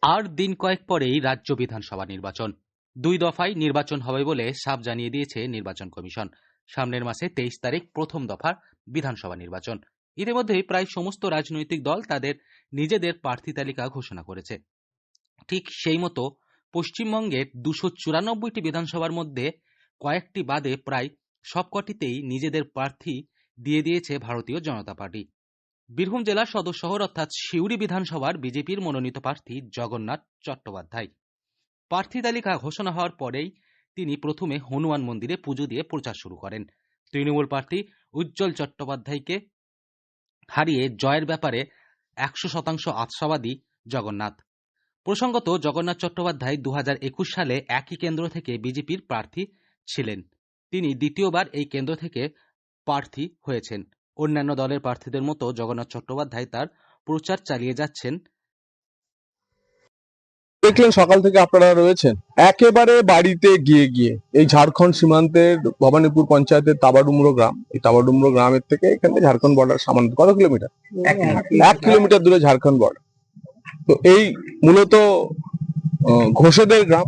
আর দিন কয়েক পরেই রাজ্য বিধানসভা নির্বাচন। 2 দফায় নির্বাচন হবে বলে সাফ জানিয়ে দিয়েছে নির্বাচন কমিশন। সামনের মাসে 23 তারিখ প্রথম দফার বিধানসভা নির্বাচন। ইতিমধ্যেই প্রায় সমস্ত রাজনৈতিক দল তাদের নিজেদের প্রার্থী তালিকা ঘোষণা করেছে। ঠিক সেই মতো পশ্চিমবঙ্গের 294টি বিধানসভার মধ্যে কয়েকটি বাদে প্রায় সবকটিতেই নিজেদের প্রার্থী দিয়ে দিয়েছে ভারতীয় জনতা পার্টি। বীরভূম জেলার সদর শহর অর্থাৎ সিউড়ি বিধানসভার বিজেপির মনোনীত প্রার্থী জগন্নাথ চট্টোপাধ্যায় প্রার্থী তালিকা ঘোষণা হওয়ার পরেই তিনি প্রথমে হনুমান মন্দিরে পুজো দিয়ে প্রচার শুরু করেন। তৃণমূল প্রার্থী উজ্জ্বল চট্টোপাধ্যায়কে হারিয়ে জয়ের ব্যাপারে 100% আশাবাদী জগন্নাথ। প্রসঙ্গত, জগন্নাথ চট্টোপাধ্যায় 2021 সালে একই কেন্দ্র থেকে বিজেপির প্রার্থী ছিলেন। তিনি দ্বিতীয়বার এই কেন্দ্র থেকে প্রার্থী হয়েছেন। অন্যান্য দলের প্রার্থীদের মতো জগন্নাথ চট্টোপাধ্যায় তার প্রচার চালিয়ে যাচ্ছেন। দেখলেন সকাল থেকে আপনারা রয়েছেন একেবারে বাড়িতে গিয়ে গিয়ে এই ঝাড়খণ্ড সীমান্তের ভবানীপুর পঞ্চায়েতের তাবাডুমরো গ্রাম, এই তাবাডুমরো গ্রামের থেকে এখানে ঝাড়খণ্ড বর্ডার সামান্য কত কিলোমিটার? 1 কিলোমিটার দূরে ঝাড়খণ্ড বর্ডার। তো এই মূলত ঘোষেদের গ্রাম,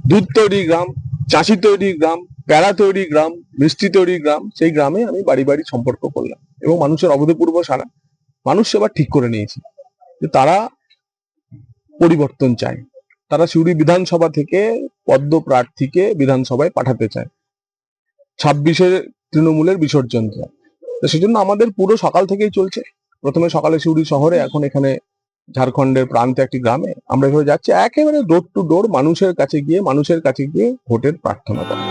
দুধ তৈরি গ্রাম, চাষি তৈরি গ্রাম, প্যারা তৈরি গ্রাম, মিষ্টি তৈরি গ্রাম। সেই গ্রামে আমি বাড়ি বাড়ি সম্পর্ক করলাম এবং মানুষের অভূতপূর্ব সারা। মানুষ এবার ঠিক করে নিয়েছে যে তারা পরিবর্তন চায়। তারা সিউড়ি বিধানসভা থেকে পদ্ম প্রার্থীকে বিধানসভায় পাঠাতে চায়। 26-এ তৃণমূলের বিসর্জন চায়। তো সেজন্য আমাদের পুরো সকাল থেকেই চলছে। প্রথমে সকালে সিউড়ি শহরে, এখন এখানে ঝাড়খণ্ডের প্রান্তে একটি গ্রামে আমরা এভাবে যাচ্ছি, একেবারে ডোর টু ডোর মানুষের কাছে গিয়ে ভোটের প্রার্থনা করা।